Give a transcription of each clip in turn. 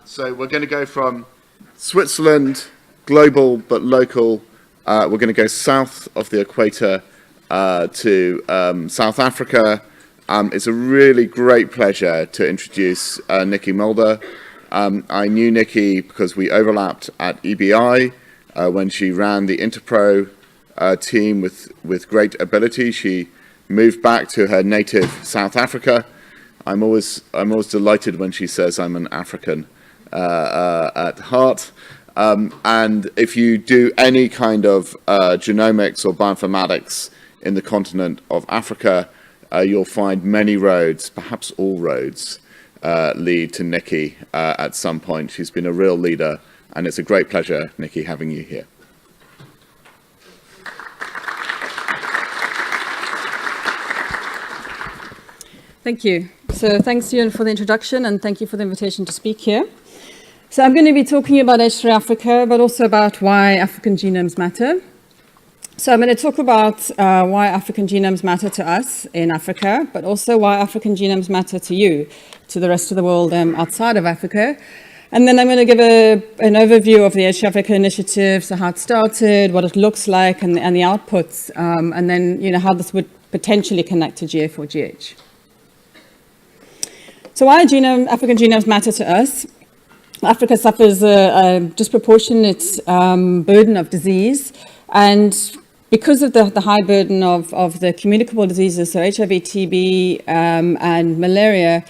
So we're going to go from Switzerland, global but local. We're going to go south of the equator to South Africa. It's a really great pleasure to introduce Nicky Mulder. I knew Nicky because we overlapped at EBI when she ran the Interpro team with great ability. She moved back to her native South Africa. I'm always delighted when she says I'm an African at heart. And if you do any kind of genomics or bioinformatics in the continent of Africa, you'll find many roads, perhaps all roads, lead to Nicky at some point. She's been a real leader, and it's a great pleasure, Nicky, having you here. Thank you. So thanks, Ian, for the introduction, and thank you for the invitation to speak here. So I'm going to be talking about H3Africa, but also about why African genomes matter. So I'm going to talk about why African genomes matter to us in Africa, but also why African genomes matter to you, to the rest of the world outside of Africa. And then I'm going to give an overview of the H3Africa initiative, so how it started, what it looks like, and the outputs, and then how this would potentially connect to GA4GH. So why African genomes matter to us? Africa suffers a disproportionate burden of disease, and because of the high burden of the communicable diseases, so HIV, TB, and malaria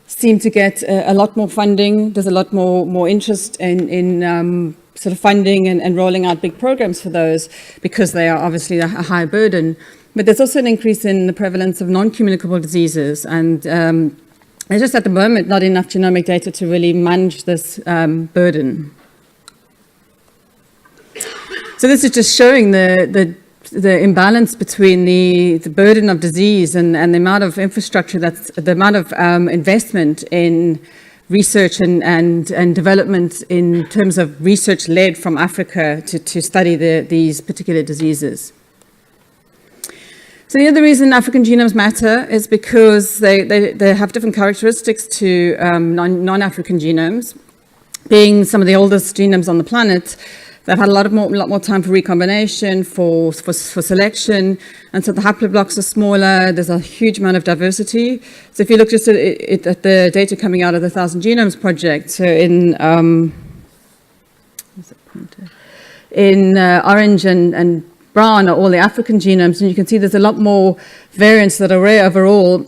seem to get a lot more funding. There's a lot more interest in sort of funding and rolling out big programs for those because they are obviously a high burden. But there's also an increase in the prevalence of non-communicable diseases, and there's just at the moment not enough genomic data to really manage this burden. So this is just showing the imbalance between the burden of disease and the amount of infrastructure, the amount of investment in research and development in terms of research led from Africa to study these particular diseases. So the other reason African genomes matter is because they have different characteristics to non-African genomes. Being some of the oldest genomes on the planet, they've had a lot more time for recombination, for selection, and so the haploblocks are smaller. There's a huge amount of diversity. So if you look just at the data coming out of the 1,000 Genomes project, so in orange and brown are all the African genomes, and you can see there's a lot more variants that are rare overall,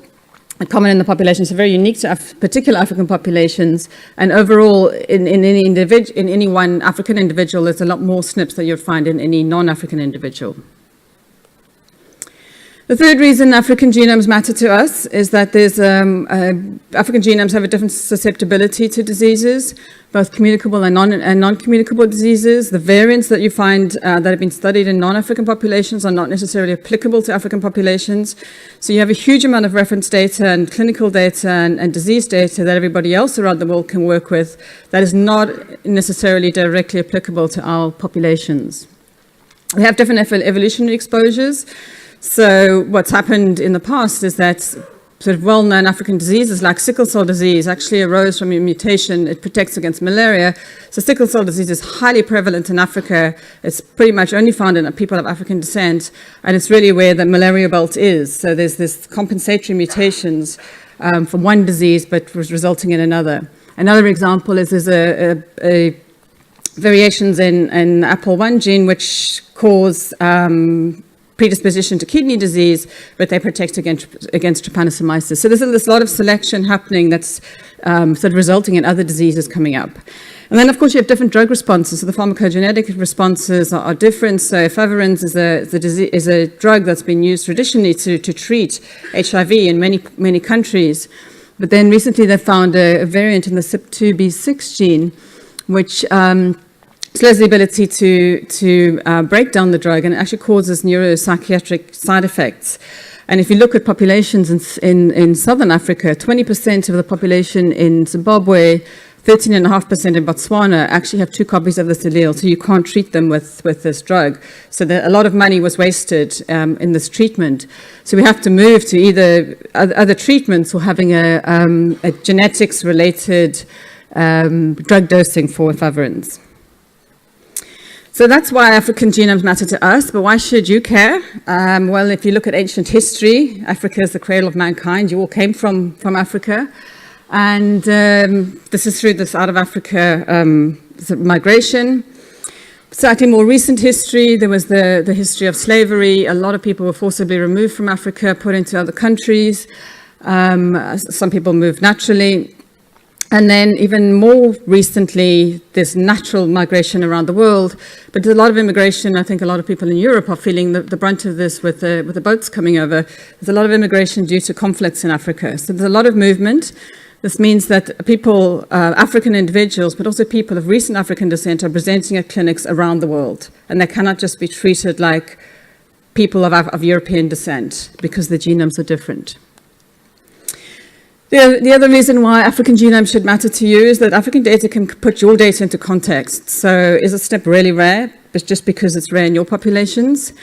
common in the population, so very unique to particular African populations. And overall, in any one African individual, there's a lot more SNPs that you'd find in any non-African individual. The third reason African genomes matter to us is that there's African genomes have a different susceptibility to diseases, both communicable and non-communicable diseases. The variants that you find that have been studied in non-African populations are not necessarily applicable to African populations. So you have a huge amount of reference data and clinical data and disease data that everybody else around the world can work with that is not necessarily directly applicable to our populations. We have different evolutionary exposures. So what's happened in the past is that sort of well-known African diseases like sickle cell disease actually arose from a mutation. It protects against malaria. So sickle cell disease is highly prevalent in Africa. It's pretty much only found in people of African descent, and it's really where the malaria belt is. So there's this compensatory mutations for one disease, but resulting in another. Another example is there's a variations in APOL1 gene which cause predisposition to kidney disease, but they protect against trypanosomiasis. So there's a lot of selection happening that's sort of resulting in other diseases coming up. And then, of course, you have different drug responses. So the pharmacogenetic responses are different. So efavirenz is a drug that's been used traditionally to treat HIV in many countries. But then recently they found a variant in the CYP2B6 gene, which slows the ability to break down the drug, and it actually causes neuropsychiatric side effects. And if you look at populations in southern Africa, 20% of the population in Zimbabwe, 13.5% in Botswana actually have 2 copies of this allele, so you can't treat them with this drug. So a lot of money was wasted in this treatment. So we have to move to either other treatments or having a genetics-related drug dosing for efavirenz. So that's why African genomes matter to us, but why should you care? Well, if you look at ancient history, Africa is the cradle of mankind. You all came from Africa. And this is through this out of Africa migration. Slightly more recent history, there was the history of slavery. A lot of people were forcibly removed from Africa, put into other countries. Some people moved naturally. And then even more recently, there's natural migration around the world. But there's a lot of immigration. I think a lot of people in Europe are feeling the brunt of this with the boats coming over. There's a lot of immigration due to conflicts in Africa. So there's a lot of movement. This means that people, African individuals, but also people of recent African descent are presenting at clinics around the world. And they cannot just be treated like people of European descent because the genomes are different. The other reason why African genomes should matter to you is that African data can put your data into context. So is a SNP really rare? But just because it's rare in your populations?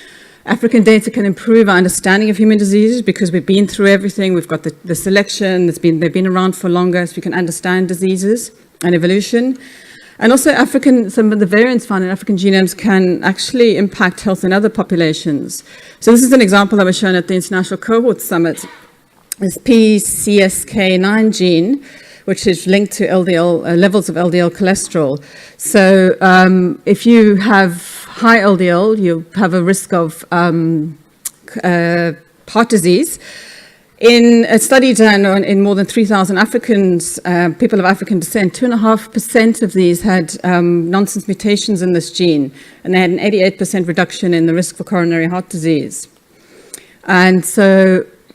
African data can improve our understanding of human diseases because we've been through everything. We've got the selection, they've been around for longer, so we can understand diseases and evolution. And also some of the variants found in African genomes can actually impact health in other populations. So this is an example that was shown at the International Cohort Summit. This PCSK9 gene, which is linked to LDL, levels of LDL cholesterol. So if you have high LDL, you have a risk of heart disease. In a study done in more than 3,000 Africans, people of African descent, 2.5% of these had nonsense mutations in this gene, and they had an 88% reduction in the risk for coronary heart disease.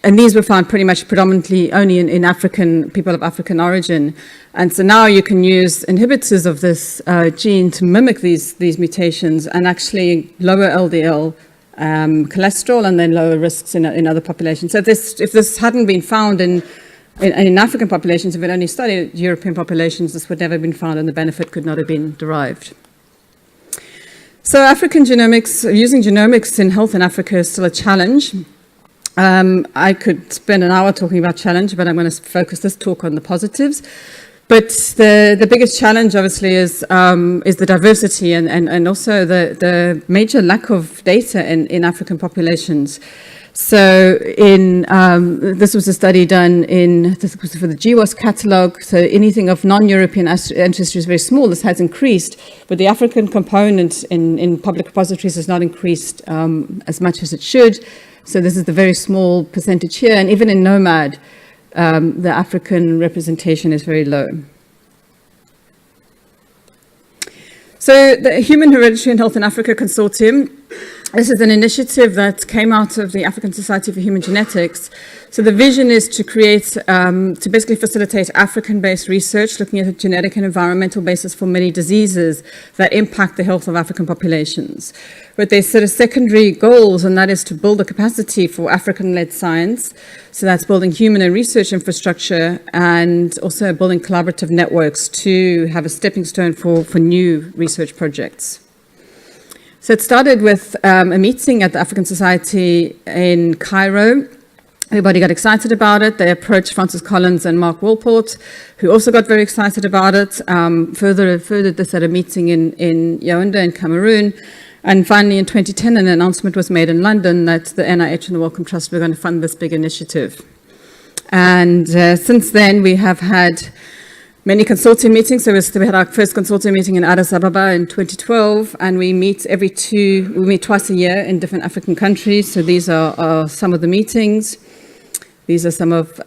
And these were found pretty much predominantly only in African, people of African origin. And so now you can use inhibitors of this gene to mimic these mutations and actually lower LDL cholesterol and then lower risks in other populations. So if this hadn't been found in African populations, if it only studied European populations, this would never have been found and the benefit could not have been derived. So African genomics, using genomics in health in Africa is still a challenge. I could spend an hour talking about challenge, but I'm going to focus this talk on the positives. But the biggest challenge, obviously, is the diversity and also the major lack of data in African populations. So this was a study done this was for the GWAS catalogue. So anything of non-European ancestry is very small. This has increased, but the African component in public repositories has not increased as much as it should. So this is the very small percentage here, and even in NOMAD, the African representation is very low. So the Human Hereditary and Health in Africa Consortium, this is an initiative that came out of the African Society for Human Genetics. So the vision is to create, to basically facilitate African-based research looking at a genetic and environmental basis for many diseases that impact the health of African populations. But there's sort of secondary goals, and that is to build a capacity for African-led science. So that's building human and research infrastructure and also building collaborative networks to have a stepping stone for new research projects. So it started with a meeting at the African Society in Cairo. Everybody got excited about it. They approached Francis Collins and Mark Wolpert, who also got very excited about it. Furthered this at a meeting in Yaoundé in Cameroon. And finally, in 2010, an announcement was made in London that the NIH and the Wellcome Trust were going to fund this big initiative. And since then, we have had many consortium meetings. So we had our first consortium meeting in Addis Ababa in 2012, and we meet twice a year in different African countries. So these are some of the meetings. These are some of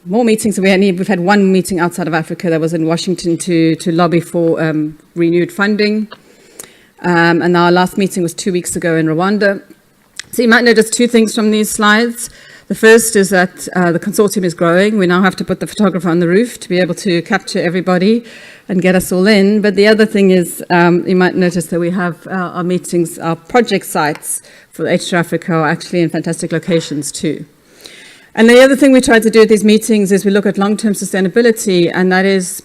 more meetings. We've had one meeting outside of Africa that was in Washington to lobby for renewed funding. And our last meeting was 2 weeks ago in Rwanda. So you might notice two things from these slides. The first is that the consortium is growing. We now have to put the photographer on the roof to be able to capture everybody and get us all in. But the other thing is you might notice that we have our meetings, our project sites for H3Africa are actually in fantastic locations too. And the other thing we try to do at these meetings is we look at long-term sustainability, and that is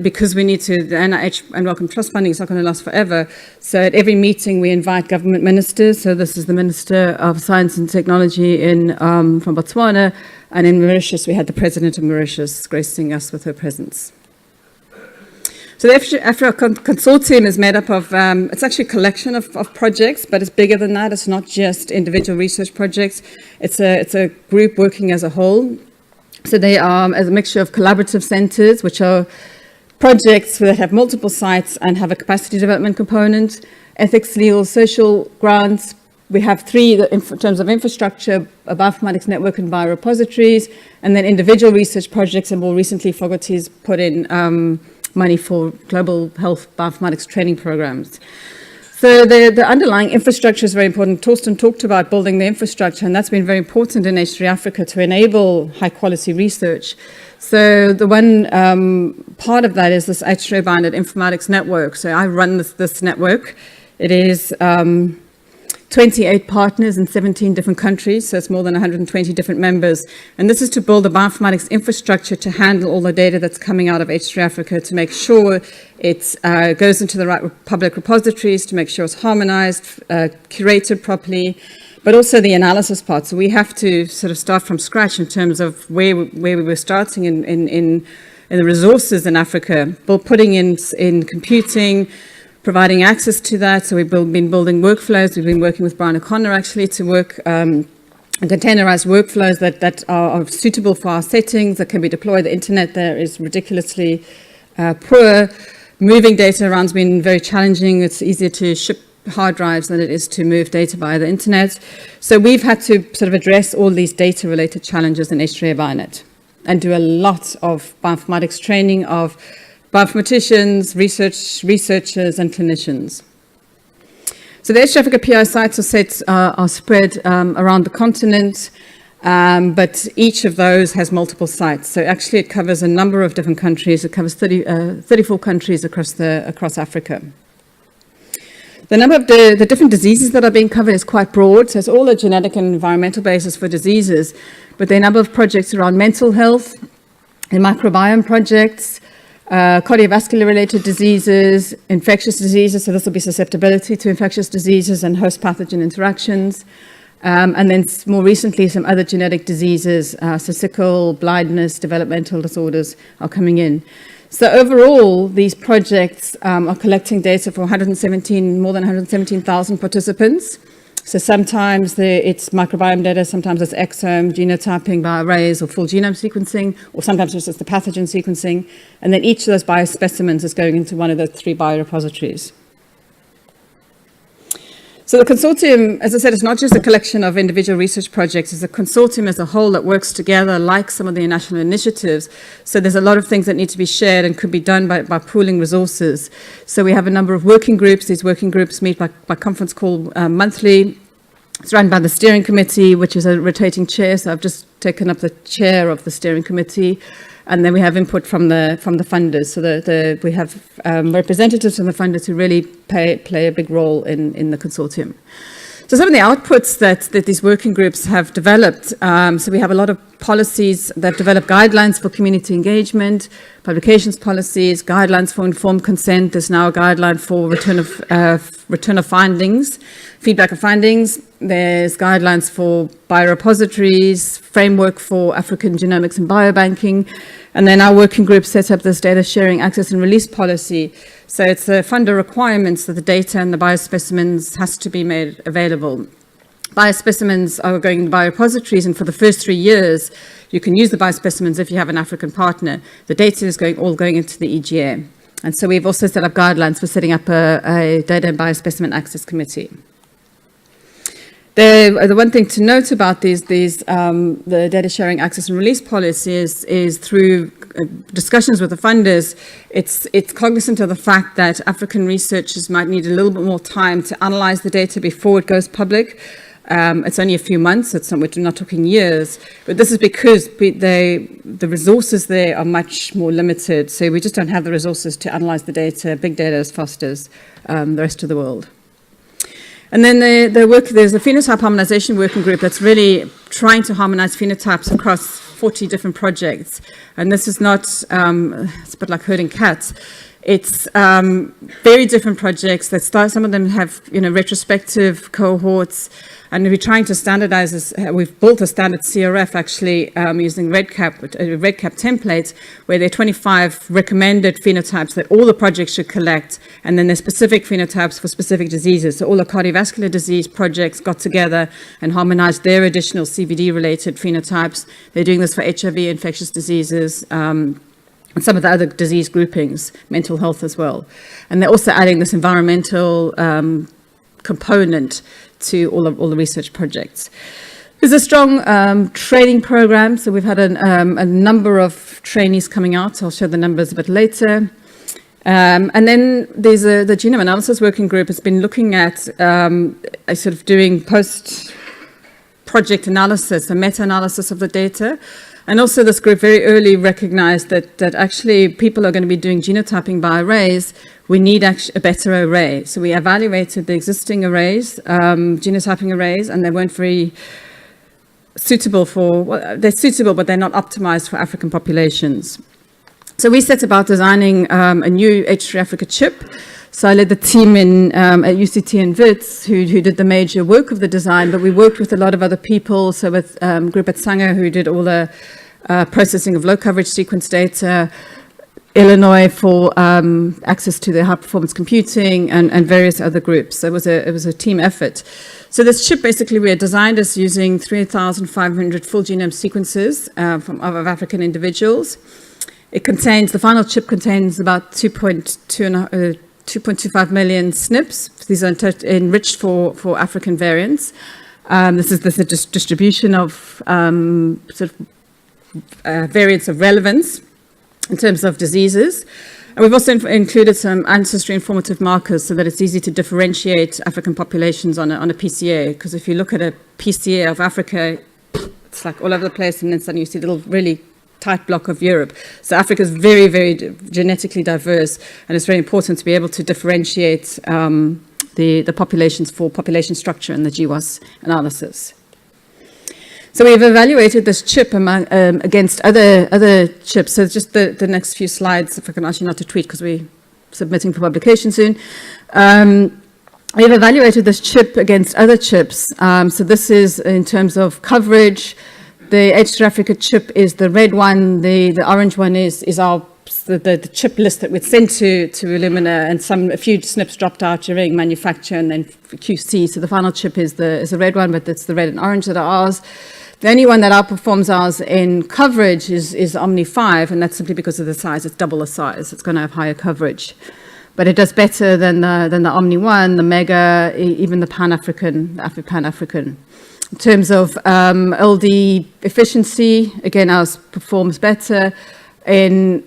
because we need to, the NIH and Wellcome Trust funding is not going to last forever. So at every meeting we invite government ministers. So this is the Minister of Science and Technology from Botswana, and in Mauritius we had the President of Mauritius gracing us with her presence. So the H3Africa consortium is made up of, it's actually a collection of projects, but it's bigger than that. It's not just individual research projects. It's a group working as a whole. So they are as a mixture of collaborative centers, which are projects that have multiple sites and have a capacity development component, ethics, legal, social grants. We have three in terms of infrastructure, a bioinformatics network and biorepositories, and then individual research projects, and more recently Fogarty's put in money for global health bioinformatics training programs. So the underlying infrastructure is very important. Torsten talked about building the infrastructure, and that's been very important in H3Africa to enable high-quality research. So the one part of that is this H3 Informatics Network. So I run this network. It is 28 partners in 17 different countries, so it's more than 120 different members. And this is to build a bioinformatics infrastructure to handle all the data that's coming out of H3Africa, to make sure it goes into the right public repositories, to make sure it's harmonized, curated properly, but also the analysis part. So we have to sort of start from scratch in terms of where we were starting in the resources in Africa, but putting in computing, providing access to that. So we've been building workflows. We've been working with Brian O'Connor actually to work on containerized workflows that are suitable for our settings, that can be deployed. The internet there is ridiculously poor. Moving data around has been very challenging. It's easier to ship hard drives than it is to move data via the internet. So we've had to sort of address all these data-related challenges in H3 and do a lot of bioinformatics training of bioinformaticians, researchers, and clinicians. So the H3Africa PI sites are spread around the continent, but each of those has multiple sites. So actually it covers a number of different countries. It covers 34 countries across Africa. The number of the different diseases that are being covered is quite broad. So it's all a genetic and environmental basis for diseases, but there are a number of projects around mental health, and microbiome projects, cardiovascular-related diseases, infectious diseases, so this will be susceptibility to infectious diseases and host pathogen interactions, and then more recently some other genetic diseases, so sickle, blindness, developmental disorders are coming in. So overall, these projects are collecting data for more than 117,000 participants. So sometimes it's microbiome data, sometimes it's exome, genotyping by arrays or full genome sequencing, or sometimes it's just the pathogen sequencing. And then each of those biospecimens is going into one of the 3 biorepositories. So the consortium, as I said, is not just a collection of individual research projects, it's a consortium as a whole that works together like some of the national initiatives. So there's a lot of things that need to be shared and could be done by pooling resources. So we have a number of working groups. These working groups meet by conference call monthly. It's run by the steering committee, which is a rotating chair. So I've just taken up the chair of the steering committee. And then we have input from the funders. So we have representatives from the funders who really play a big role in the consortium. So some of the outputs that these working groups have developed, so we have a lot of policies that develop guidelines for community engagement, publications policies, guidelines for informed consent. There's now a guideline for return of findings, feedback of findings. There's guidelines for biorepositories, framework for African genomics and biobanking. And then our working group sets up this data sharing access and release policy. So it's the funder requirements that the data and the biospecimens has to be made available. Biospecimens are going in biorepositories, and for the first 3 years, you can use the biospecimens if you have an African partner. The data is all going into the EGA. And so we've also set up guidelines for setting up a data and biospecimen access committee. The one thing to note about the data sharing access and release policy is through discussions with the funders, it's cognizant of the fact that African researchers might need a little bit more time to analyze the data before it goes public. It's only a few months, we're not talking years, but this is because the resources there are much more limited, so we just don't have the resources to analyze the data, big data, as fast as the rest of the world. And then there's a phenotype harmonization working group that's really trying to harmonize phenotypes across 40 different projects. And this is not, it's a bit like herding cats. It's very different projects. Some of them have, retrospective cohorts, and we're trying to standardize this. We've built a standard CRF actually using REDCap templates, where there are 25 recommended phenotypes that all the projects should collect, and then there's specific phenotypes for specific diseases. So all the cardiovascular disease projects got together and harmonized their additional CVD-related phenotypes. They're doing this for HIV, infectious diseases, and some of the other disease groupings, mental health as well. And they're also adding this environmental component to all the research projects. There's a strong training program, so we've had a number of trainees coming out. I'll show the numbers a bit later. And then there's the Genome Analysis Working Group has been looking at sort of doing post-project analysis, a meta-analysis of the data. And also this group very early recognized that actually people are going to be doing genotyping by arrays. We need a better array. So we evaluated the existing arrays, genotyping arrays, and they weren't very suitable they're suitable, but they're not optimized for African populations. So we set about designing a new H3Africa chip. So I led the team at UCT and WITS who did the major work of the design, but we worked with a lot of other people. So with a group at Sanger who did all the processing of low coverage sequence data, Illinois for access to the high performance computing, and various other groups. So it was a team effort. So this chip basically we had designed as using 3,500 full genome sequences of African individuals. The final chip contains about 2.25 million SNPs. These are enriched for African variants. This is a distribution of variants of relevance in terms of diseases. And we've also included some ancestry informative markers so that it's easy to differentiate African populations on a PCA. Because if you look at a PCA of Africa, it's like all over the place, and then suddenly you see a little really tight block of Europe. So Africa is very, very genetically diverse, and it's very important to be able to differentiate the populations for population structure in the GWAS analysis. So we've evaluated this chip against other chips. So just the next few slides, if I can ask you not to tweet because we're submitting for publication soon. We've evaluated this chip against other chips. So this is in terms of coverage. The H3Africa chip is the red one. The orange one is the chip list that we'd sent to Illumina, and a few SNPs dropped out during manufacture and then QC. So the final chip is the red one, but it's the red and orange that are ours. The only one that outperforms ours in coverage is Omni 5, and that's simply because of the size. It's double the size. It's going to have higher coverage. But it does better than the Omni 1, the Mega, even the Pan-African. In terms of LD efficiency, again, ours performs better in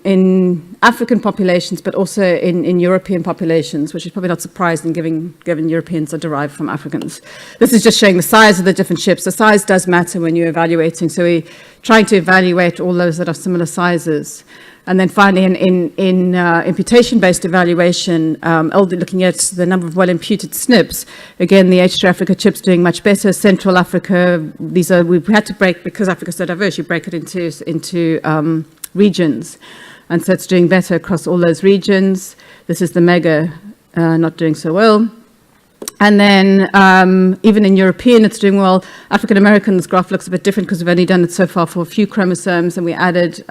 African populations, but also in European populations, which is probably not surprising given Europeans are derived from Africans. This is just showing the size of the different chips. The size does matter when you're evaluating, so we're trying to evaluate all those that are similar sizes. And then finally, in imputation-based evaluation, looking at the number of well-imputed SNPs, again, the H3Africa chip's doing much better. Central Africa, we've had to break, because Africa's so diverse, you break it into regions. And so it's doing better across all those regions. This is the Mega, not doing so well. And then even in European, it's doing well. African American, this graph looks a bit different because we've only done it so far for a few chromosomes, and we added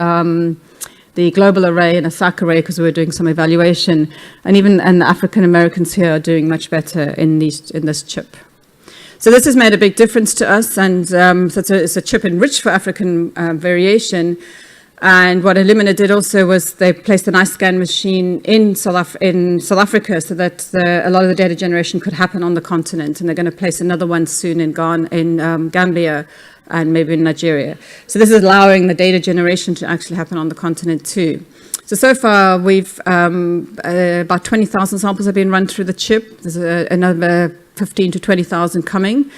the global array and a SAC array because we were doing some evaluation. And the African Americans here are doing much better in this chip. So this has made a big difference to us, and so it's a chip enriched for African variation. And what Illumina did also was they placed an iScan machine in South Africa so that a lot of the data generation could happen on the continent. And they're going to place another one soon in Gambia and maybe in Nigeria. So this is allowing the data generation to actually happen on the continent too. So far, we've about 20,000 samples have been run through the chip. There's another 15 to 20,000 coming.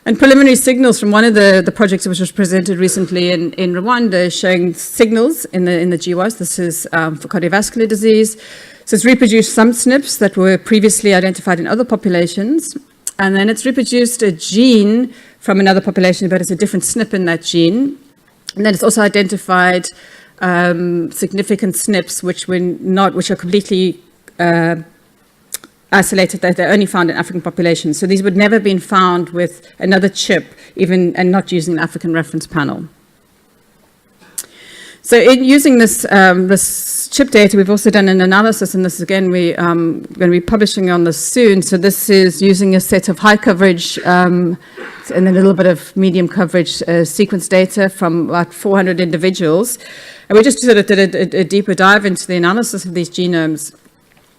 And preliminary signals from one of the projects which was presented recently in Rwanda showing signals in the GWAS. This is for cardiovascular disease. So it's reproduced some SNPs that were previously identified in other populations. And then it's reproduced a gene from another population, but it's a different SNP in that gene. And then it's also identified significant SNPs which are completely isolated, that they're only found in African populations. So these would never have been found with another chip, even and not using an African reference panel. So in using this chip data, we've also done an analysis, and this again we're going to be publishing on this soon. So this is using a set of high coverage and then a little bit of medium coverage sequence data from about 400 individuals. And we just sort of did a deeper dive into the analysis of these genomes.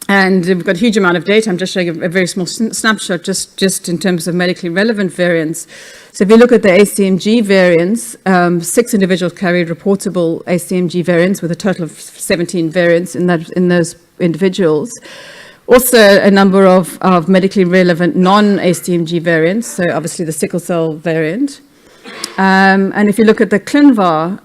And we've got a huge amount of data. I'm just showing a very small snapshot just in terms of medically relevant variants. So if you look at the ACMG variants, 6 individuals carried reportable ACMG variants with a total of 17 variants in those individuals. Also a number of medically relevant non-ACMG variants, so obviously the sickle cell variant. And if you look at the ClinVar,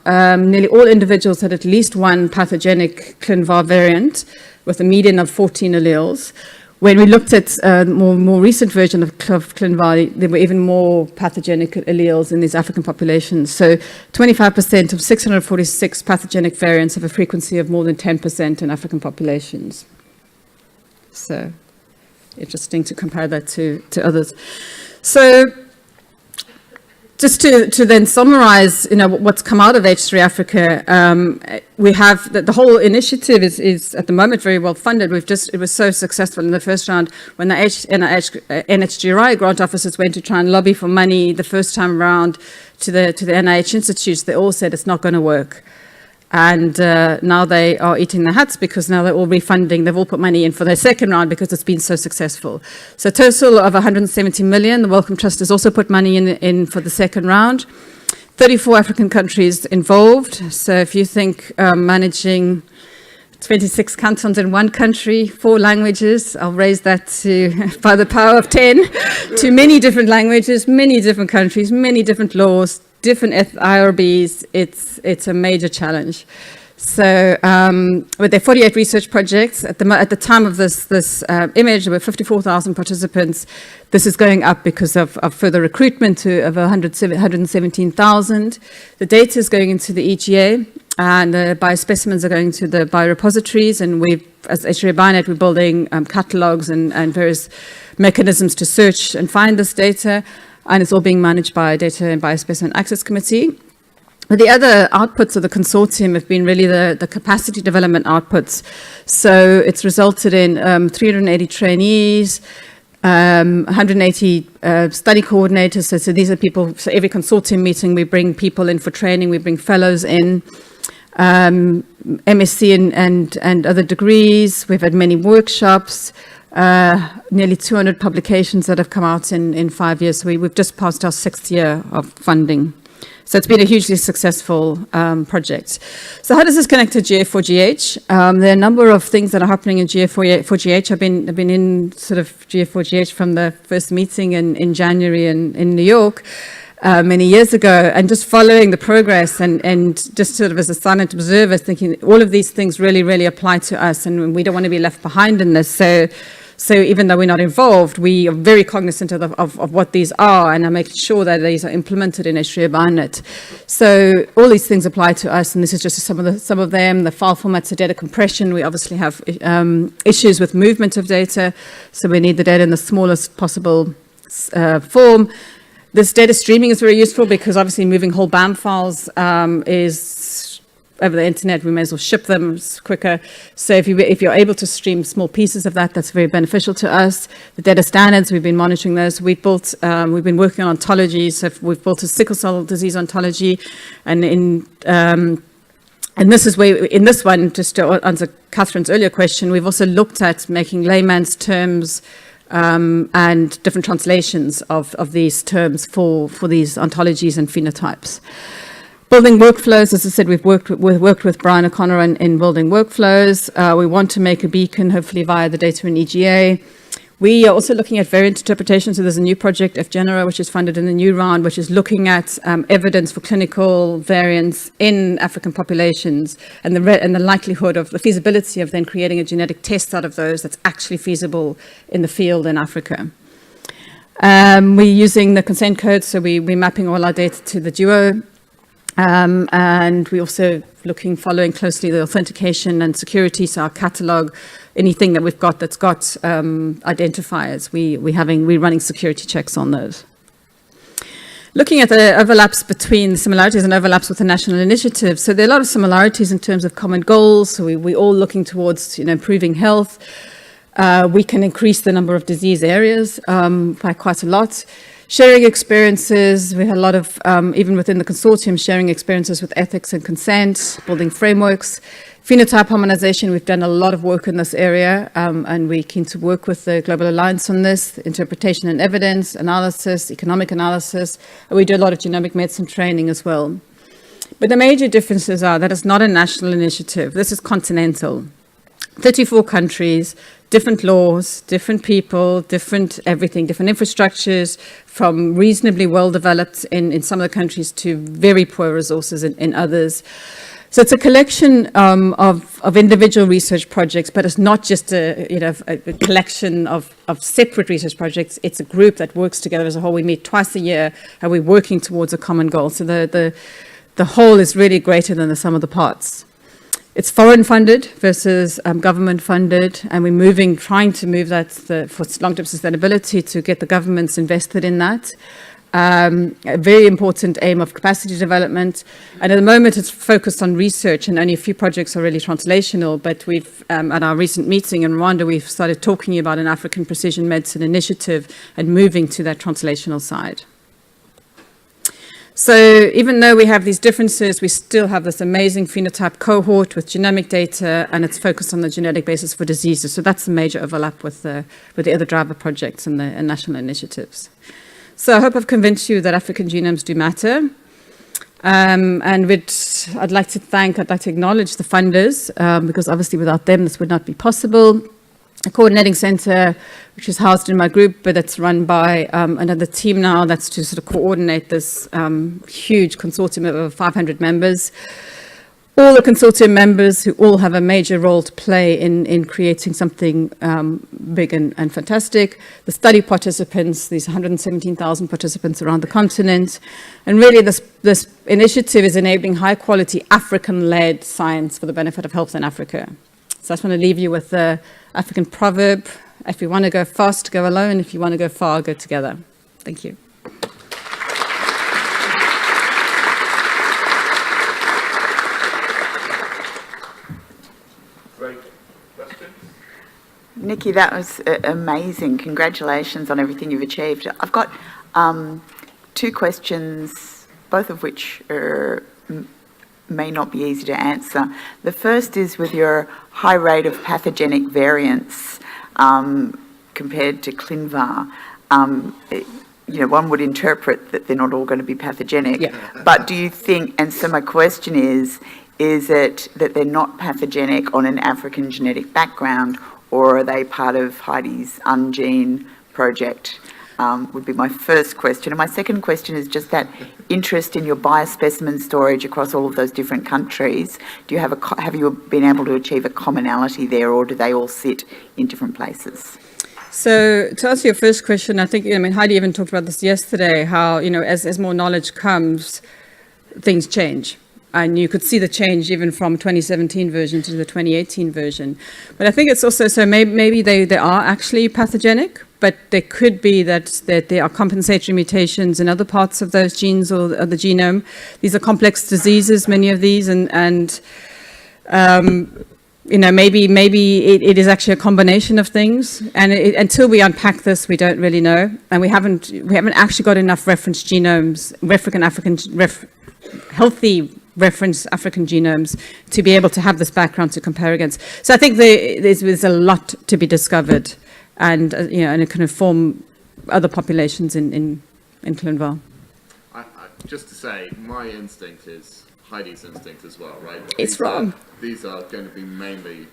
nearly all individuals had at least one pathogenic ClinVar variant with a median of 14 alleles. When we looked at more recent version of ClinVar, there were even more pathogenic alleles in these African populations. So 25% of 646 pathogenic variants have a frequency of more than 10% in African populations. So interesting to compare that to others. So just to then summarize, what's come out of H3Africa, we have the whole initiative is at the moment very well funded. It was so successful in the first round when the NHGRI grant officers went to try and lobby for money the first time around to the NIH institutes. They all said it's not going to work. And now they are eating their hats because now they're all refunding. They've all put money in for their second round because it's been so successful. So a total of 170 million. The Wellcome Trust has also put money in for the second round. 34 African countries involved. So if you think managing 26 cantons in one country, 4 languages, I'll raise that to, by the power of 10, to many different languages, many different countries, many different laws, different IRBs, it's a major challenge. So with their 48 research projects, at the time of this image, there were 54,000 participants. This is going up because of further recruitment to over 117,000. The data is going into the EGA, and the biospecimens are going to the biorepositories, and as H3Bionet, we're building catalogs and various mechanisms to search and find this data. And it's all being managed by a Data and Biospecimen Access Committee. But the other outputs of the consortium have been really the capacity development outputs. So it's resulted in 380 trainees, 180 study coordinators. So these are people, so every consortium meeting, we bring people in for training, we bring fellows in, MSc and other degrees. We've had many workshops. Nearly 200 publications that have come out in 5 years. So we've just passed our 6th year of funding. So it's been a hugely successful project. So how does this connect to GA4GH? There are a number of things that are happening in GA4GH. I've been in sort of GA4GH from the first meeting in January in New York many years ago, and just following the progress and just sort of as a silent observer, thinking all of these things really, really apply to us, and we don't want to be left behind in this. So even though we're not involved, we are very cognizant of what these are, and are making sure that these are implemented in H3Bionet. So all these things apply to us, and this is just some of them. The file formats are data compression. We obviously have issues with movement of data, so we need the data in the smallest possible form. This data streaming is very useful because obviously moving whole BAM files is over the internet. We may as well ship them quicker. So if you're able to stream small pieces of that, that's very beneficial to us. The data standards, we've been monitoring those. We've been working on ontologies. So we've built a sickle cell disease ontology, and this is where, in this one, just to answer Catherine's earlier question, we've also looked at making layman's terms and different translations of these terms for these ontologies and phenotypes. Building workflows, as I said, we've worked with Brian O'Connor in building workflows. We want to make a beacon, hopefully via the data in EGA. We are also looking at variant interpretation. So there's a new project, FGenera, which is funded in the new round, which is looking at evidence for clinical variants in African populations and the likelihood of the feasibility of then creating a genetic test out of those that's actually feasible in the field in Africa. We're using the consent code, so we're mapping all our data to the DUO And we're also following closely the authentication and security, so our catalog, anything that we've got that's got identifiers, we're running security checks on those. Looking at the overlaps between similarities and overlaps with the national initiative, so there are a lot of similarities in terms of common goals. So we're all looking towards, improving health. We can increase the number of disease areas by quite a lot. Sharing experiences, we had a lot of, even within the consortium, sharing experiences with ethics and consent, building frameworks. Phenotype harmonization, we've done a lot of work in this area, and we're keen to work with the Global Alliance on this, interpretation and evidence, analysis, economic analysis, and we do a lot of genomic medicine training as well. But the major differences are that it's not a national initiative, this is continental. 34 countries, different laws, different people, different everything, different infrastructures, from reasonably well developed in some of the countries to very poor resources in others. So it's a collection of individual research projects, but it's not just a collection of separate research projects. It's a group that works together as a whole. We meet twice a year, and we're working towards a common goal. So the whole is really greater than the sum of the parts. It's foreign funded versus government funded, and we're trying to move that for long-term sustainability to get the governments invested in that. A very important aim of capacity development. And at the moment, it's focused on research, and only a few projects are really translational. But we've, at our recent meeting in Rwanda, we've started talking about an African precision medicine initiative and moving to that translational side. So even though we have these differences, we still have this amazing phenotype cohort with genomic data, and it's focused on the genetic basis for diseases. So that's the major overlap with the other driver projects and the national initiatives. So I hope I've convinced you that African genomes do matter. And I'd like to acknowledge the funders, because obviously without them this would not be possible. A coordinating center, which is housed in my group, but it's run by another team now that's to sort of coordinate this huge consortium of over 500 members. All the consortium members who all have a major role to play in creating something big and fantastic. The study participants, these 117,000 participants around the continent. And really this initiative is enabling high quality African-led science for the benefit of health in Africa. So I just want to leave you with the African proverb: if you want to go fast, go alone. If you want to go far, go together. Thank you. Nicky, that was amazing. Congratulations on everything you've achieved. I've got two questions, both of which may not be easy to answer. The first is with your high rate of pathogenic variants compared to ClinVar. One would interpret that they're not all going to be pathogenic. Yeah. But do you think, and so my question is it that they're not pathogenic on an African genetic background, or are they part of Heidi's Ungene project? Would be my first question. And my second question is just that interest in your biospecimen storage across all of those different countries. Do you have you been able to achieve a commonality there, or do they all sit in different places? So to answer your first question, I think, Heidi even talked about this yesterday, how, as more knowledge comes, things change. And you could see the change even from 2017 version to the 2018 version. But I think it's also, so maybe they are actually pathogenic, but there could be that there are compensatory mutations in other parts of those genes or the genome. These are complex diseases, many of these, and maybe it is actually a combination of things. And until we unpack this, we don't really know. And we haven't actually got enough reference genomes, healthy reference African genomes to be able to have this background to compare against. So I think there's a lot to be discovered, and and it can inform other populations in ClinVar. Just to say, my instinct is Heidi's instinct as well, right? It's wrong. These are going to be mainly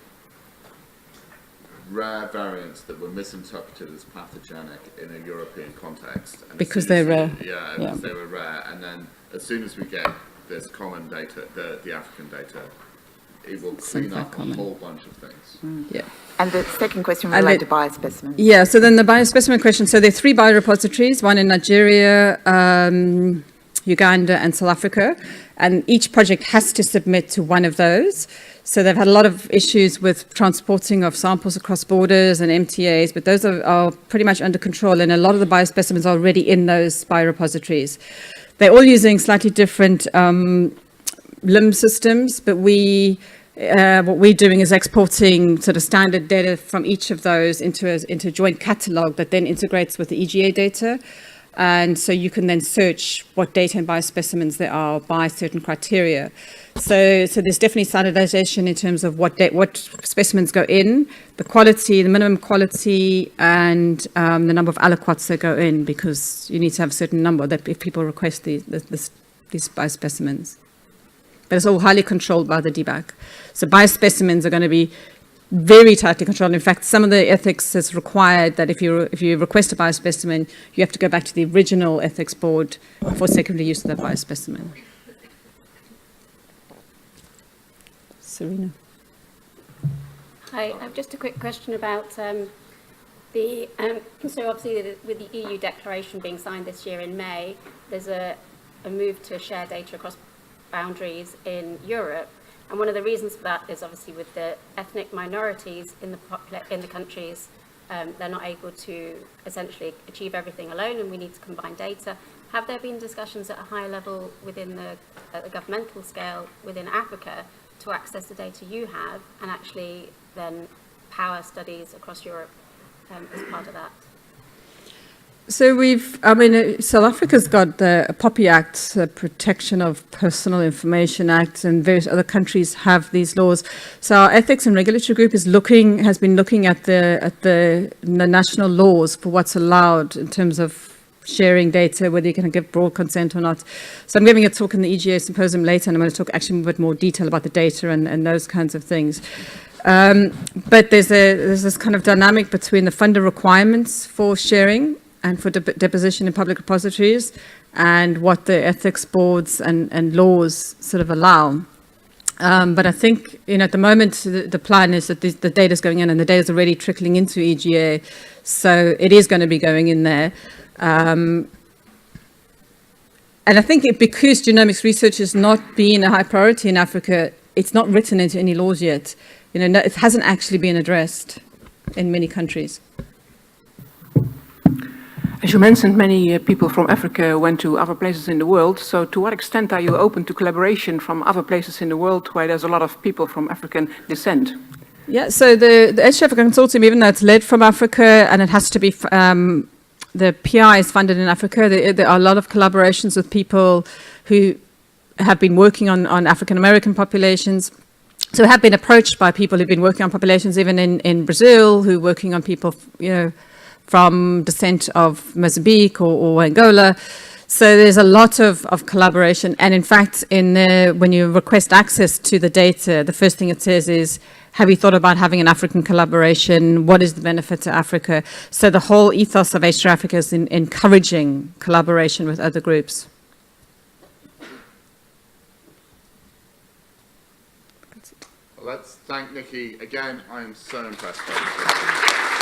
rare variants that were misinterpreted as pathogenic in a European context. And because they're rare. Yeah, because they were rare. And then as soon as we get this common data, the African data, it will clean up a whole bunch of things. Yeah. And the second question related to biospecimens. Yeah, so then the biospecimen question. So there are 3 biorepositories, one in Nigeria, Uganda and South Africa. and each project has to submit to one of those. So they've had a lot of issues with transporting of samples across borders and MTAs, but those are pretty much under control, and a lot of the biospecimens are already in those biorepositories. They're all using slightly different limb systems, but what we're doing is exporting sort of standard data from each of those into a joint catalog that then integrates with the EGA data. And so you can then search what data and biospecimens there are by certain criteria. So there's definitely standardization in terms of what specimens go in, the quality, the minimum quality, and the number of aliquots that go in, because you need to have a certain number that if people request these biospecimens. But it's all highly controlled by the DBAC. So biospecimens are going to be very tightly controlled. In fact, some of the ethics is required that if you request a biospecimen, you have to go back to the original ethics board for secondary use of that biospecimen. Serena. Hi, just a quick question about so obviously with the EU declaration being signed this year in May, there's a move to share data across boundaries in Europe. And one of the reasons for that is obviously with the ethnic minorities in the countries, they're not able to essentially achieve everything alone, and we need to combine data. Have there been discussions at a high level within at the governmental scale within Africa to access the data you have and actually then power studies across Europe as part of that? So South Africa's got the POPI Act, the Protection of Personal Information Act, and various other countries have these laws. So our ethics and regulatory group has been looking at the national laws for what's allowed in terms of sharing data, whether you can give broad consent or not. So I'm giving a talk in the EGA symposium later, and I'm going to talk actually a bit more detail about the data and those kinds of things. But there's this kind of dynamic between the funder requirements for sharing and for deposition in public repositories, and what the ethics boards and laws sort of allow. But I think, at the moment, the plan is that the data is going in, and the data is already trickling into EGA, so it is going to be going in there. And I think because genomics research has not been a high priority in Africa, it's not written into any laws yet. It hasn't actually been addressed in many countries. As you mentioned, many people from Africa went to other places in the world. So to what extent are you open to collaboration from other places in the world where there's a lot of people from African descent? Yeah, so the H3Africa consortium, even though it's led from Africa and it has to be, the PI is funded in Africa, there are a lot of collaborations with people who have been working on African American populations. So we have been approached by people who've been working on populations even in Brazil, who are working on people, from descent of Mozambique or Angola. So there's a lot of collaboration. And in fact, when you request access to the data, the first thing it says is, have you thought about having an African collaboration? What is the benefit to Africa? So the whole ethos of H3Africa is encouraging collaboration with other groups. Well, let's thank Nicky again. I am so impressed by this.